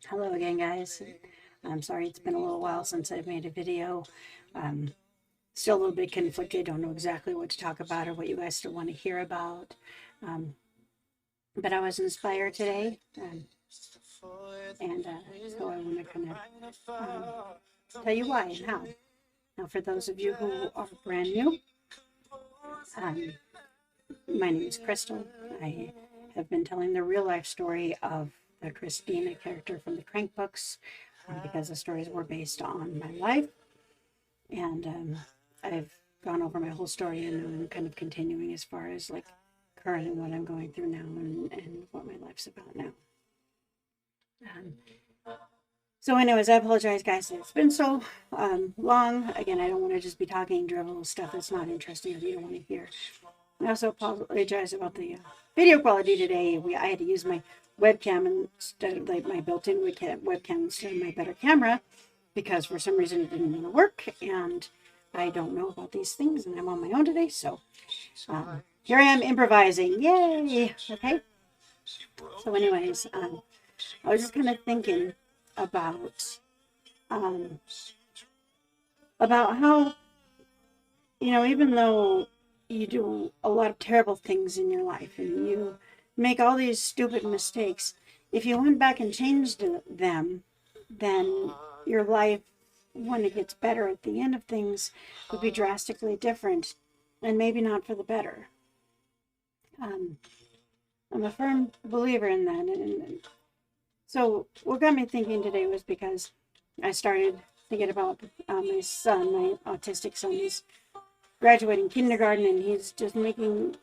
Hello again, guys. I'm sorry it's been a little while since I've made a video. Um, Still a little bit conflicted. Don't know exactly what to talk about or what you guys still want to hear about. Um, but I was inspired today, and so I want to kind of tell you why and how. Now, for those of you who are brand new, um, my name is Crystal. I have been telling the real life story of the Christina character from the Crank books because the stories were based on my life. And I've gone over my whole story, and I'm kind of continuing as far as like current and what I'm going through now, and what my life's about now. So anyways, I apologize, guys. It's been so long. Again, I don't want to just be talking drivel stuff that's not interesting or you don't want to hear. I also apologize about the video quality today. I had to use my webcam instead of like my built-in webcam instead of my better camera, because for some reason it didn't want to work, and I don't know about these things, and I'm on my own today, so here I am improvising. Yay! Okay. So anyways, I was just kind of thinking about how, even though you do a lot of terrible things in your life and you make all these stupid mistakes, if you went back and changed them, then your life, when it gets better at the end of things, would be drastically different, and maybe not for the better. I'm a firm believer in that. And so what got me thinking today was because I started thinking about my son, my autistic son. He's graduating kindergarten, and he's just making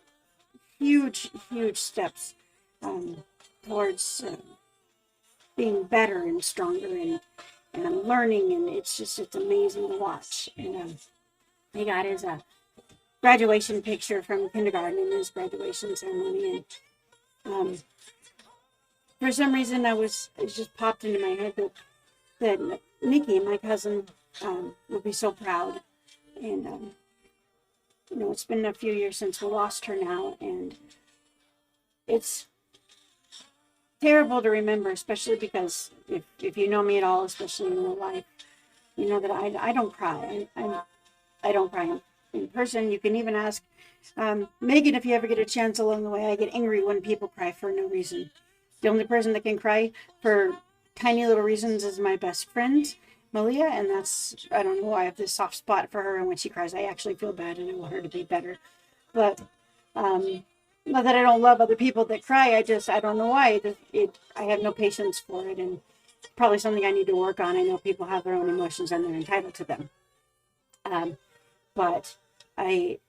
huge steps towards being better and stronger and learning, and it's amazing to watch. And he got his graduation picture from kindergarten in his graduation ceremony, and for some reason it just popped into my head that Nikki, my cousin, would be so proud. And it's been a few years since we lost her now, and it's terrible to remember, especially because if you know me at all, especially in real life, you know that I don't cry. I don't cry in person. You can even ask Megan if you ever get a chance along the way. I get angry when people cry for no reason. The only person that can cry for tiny little reasons is my best friend, Malia, and I don't know why I have this soft spot for her, and when she cries, I actually feel bad, and I want her to be better. But not that I don't love other people that cry, I don't know why. I have no patience for it, and probably something I need to work on. I know people have their own emotions, and they're entitled to them. But I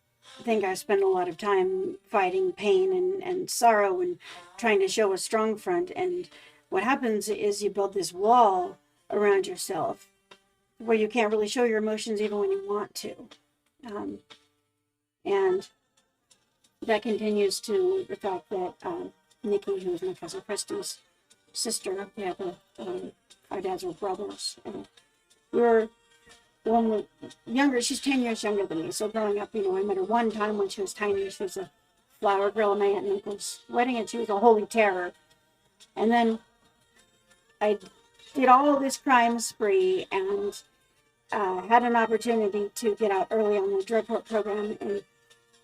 think I spend a lot of time fighting pain and sorrow and trying to show a strong front. And what happens is you build this wall around yourself where you can't really show your emotions even when you want to. And that continues to the fact that Nikki, who is my cousin Christy's sister, our dads were brothers. And when we were younger, she's 10 years younger than me. So growing up, I met her one time when she was tiny. She was a flower girl at my aunt and uncle's wedding, and she was a holy terror. And then I did all this crime spree and had an opportunity to get out early on the drug program, and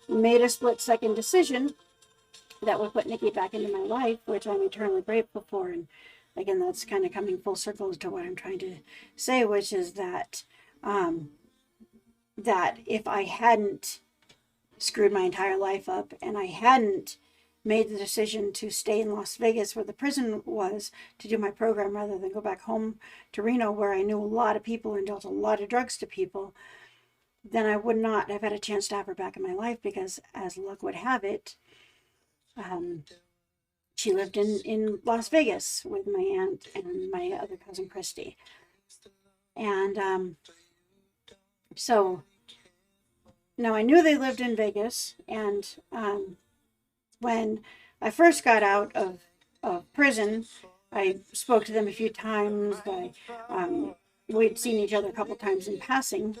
made a split-second decision that would put Nikki back into my life, which I'm eternally grateful for. And again, that's kind of coming full circle to what I'm trying to say, which is that that if I hadn't screwed my entire life up, and I hadn't made the decision to stay in Las Vegas where the prison was to do my program rather than go back home to Reno where I knew a lot of people and dealt a lot of drugs to people, then I would not have had a chance to have her back in my life, because as luck would have it, she lived in Las Vegas with my aunt and my other cousin Christy. And so now I knew they lived in Vegas, and when I first got out of prison, I spoke to them a few times. We'd seen each other a couple times in passing.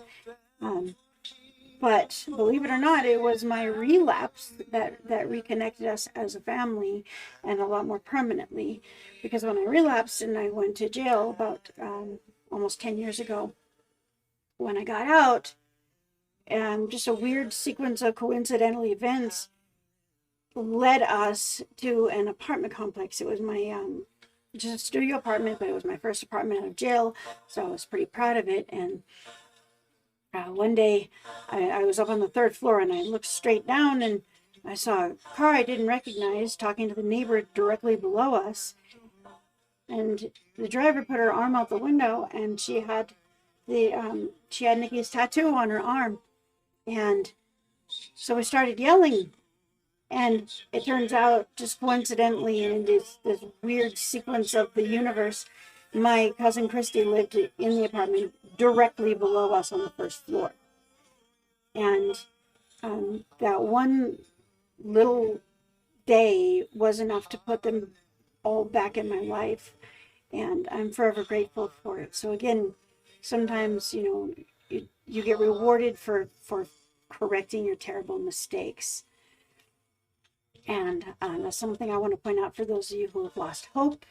But believe it or not, it was my relapse that reconnected us as a family, and a lot more permanently. Because when I relapsed and I went to jail about almost 10 years ago, when I got out, just a weird sequence of coincidental events led us to an apartment complex. It was my just a studio apartment, but it was my first apartment out of jail, so I was pretty proud of it. And one day I was up on the third floor and I looked straight down and I saw a car I didn't recognize talking to the neighbor directly below us. And the driver put her arm out the window, and she had Nikki's tattoo on her arm. And so we started yelling. And it turns out, just coincidentally, in this weird sequence of the universe, my cousin Christy lived in the apartment directly below us on the first floor. And that one little day was enough to put them all back in my life. And I'm forever grateful for it. So again, sometimes, you get rewarded for correcting your terrible mistakes. And that's something I want to point out for those of you who have lost hope,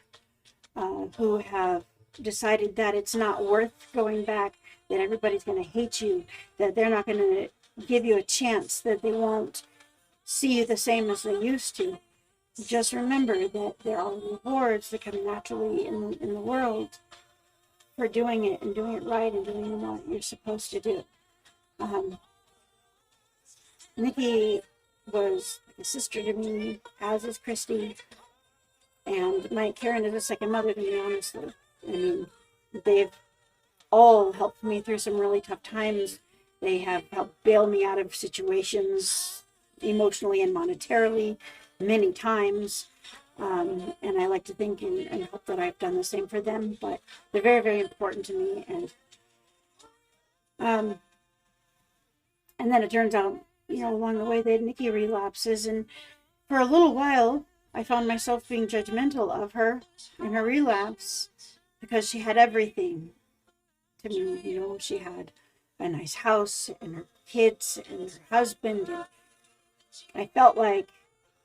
who have decided that it's not worth going back, that everybody's going to hate you, that they're not going to give you a chance, that they won't see you the same as they used to. Just remember that there are rewards that come naturally in the world for doing it and doing it right and doing what you're supposed to do. Nikki was like a sister to me, as is Christy, and Karen is a second mother to me, honestly. I mean, they've all helped me through some really tough times. They have helped bail me out of situations emotionally and monetarily many times. And I like to think and hope that I've done the same for them, but they're very, very important to me. And then it turns out, along the way that Nikki relapses, and for a little while, I found myself being judgmental of her in her relapse because she had everything to me. She had a nice house and her kids and her husband, and I felt like,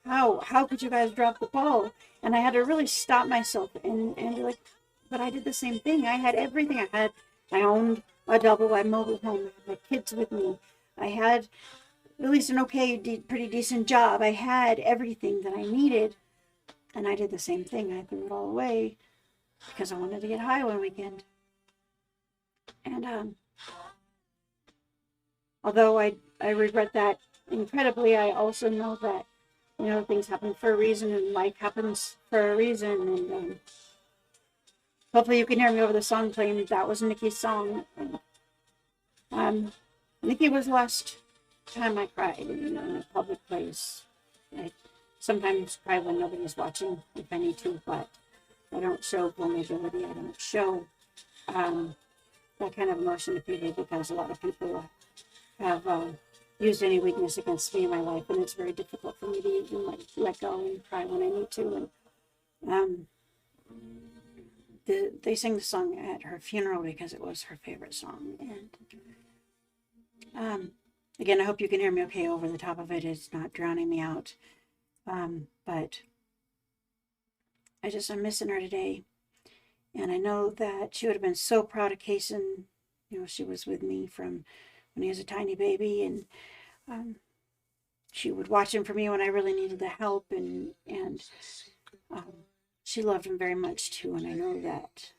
how could you guys drop the ball? And I had to really stop myself and be like, but I did the same thing. I had everything. I owned a double-wide mobile home. I had my kids with me. I had at least an pretty decent job. I had everything that I needed, and I did the same thing. I threw it all away because I wanted to get high one weekend. And although I regret that incredibly, I also know that things happen for a reason, and life happens for a reason. And hopefully you can hear me over the song playing. That was Nikki's song. And, Nikki was the last time I cried in a public place. I sometimes cry when nobody's watching, if I need to, but I don't show vulnerability. I don't show that kind of emotion to people because a lot of people have used any weakness against me in my life, and it's very difficult for me to even let go and cry when I need to. And they sang the song at her funeral because it was her favorite song. And again, I hope you can hear me okay over the top of it. It's not drowning me out. But I'm missing her today. And I know that she would have been so proud of Kason. She was with me from when he was a tiny baby, and she would watch him for me when I really needed the help, and she loved him very much too, and I know that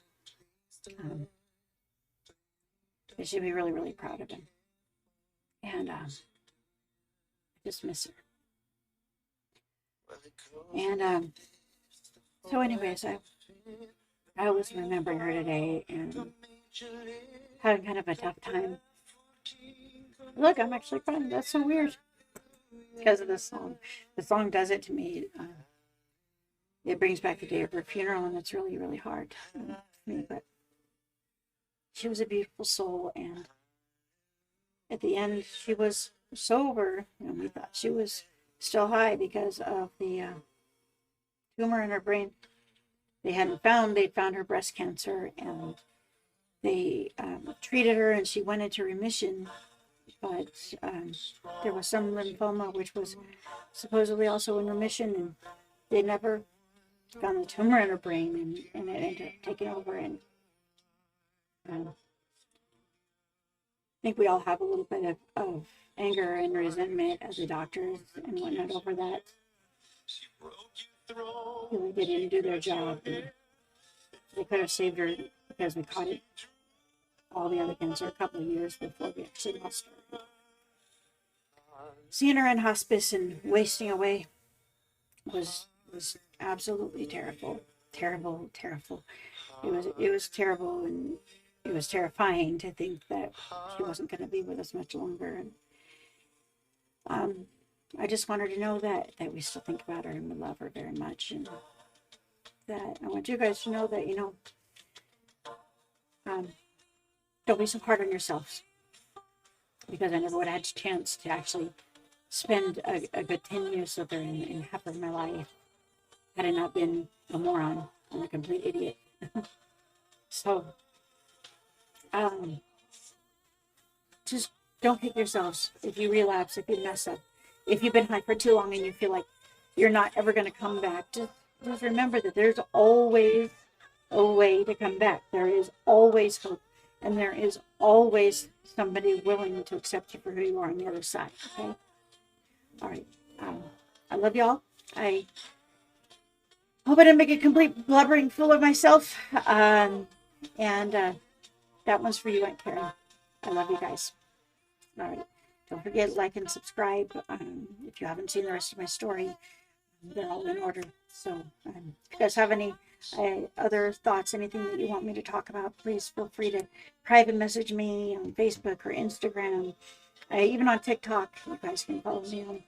she'd be really, really proud of him. And I just miss her. And so anyways, I was remembering her today and having kind of a tough time. Look, I'm actually crying. That's so weird. Because of this song. The song does it to me. It brings back the day of her funeral, and it's really, really hard for me. But she was a beautiful soul, and at the end, she was sober, and we thought she was still high because of the tumor in her brain. They'd found her breast cancer, and they treated her, and she went into remission. but there was some lymphoma which was supposedly also in remission, and they never found the tumor in her brain, and it ended up taking over. And I think we all have a little bit of anger and resentment as the doctors and whatnot over that. They didn't do their job. And they could have saved her because we caught it, all the other cancer, a couple of years before we actually lost her. Seeing her in hospice and wasting away was absolutely terrible. It was terrible, and it was terrifying to think that she wasn't going to be with us much longer. And I just want her to know that we still think about her and we love her very much, and that I want you guys to know that, don't be so hard on yourselves, because I never would have had a chance to actually spend a good 10 years with her in half of my life had I not been a moron and a complete idiot. So, just don't hate yourselves if you relapse, if you mess up, if you've been high for too long and you feel like you're not ever going to come back. Just remember that there's always a way to come back. There is always hope, and there is always somebody willing to accept you for who you are on the other side. Okay. All right. I love y'all. I hope I didn't make a complete blubbering fool of myself. And that one's for you, Aunt Karen. I love you guys. All right. Don't forget, like and subscribe. If you haven't seen the rest of my story, they're all in order. So if you guys have any other thoughts, anything that you want me to talk about, please feel free to private message me on Facebook or Instagram. Even on TikTok, you guys can follow me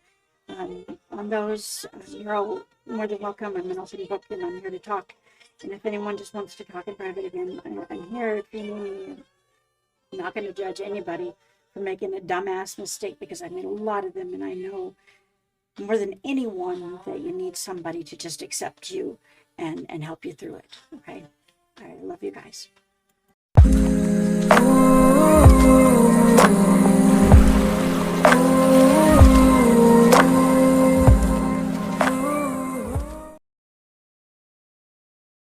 on those. You're all more than welcome. I'm an open book, and I'm here to talk. And if anyone just wants to talk in private again, I'm here. If you need me, I'm not going to judge anybody for making a dumbass mistake, because I made a lot of them, and I know more than anyone that you need somebody to just accept you and help you through it. Okay? I love you guys.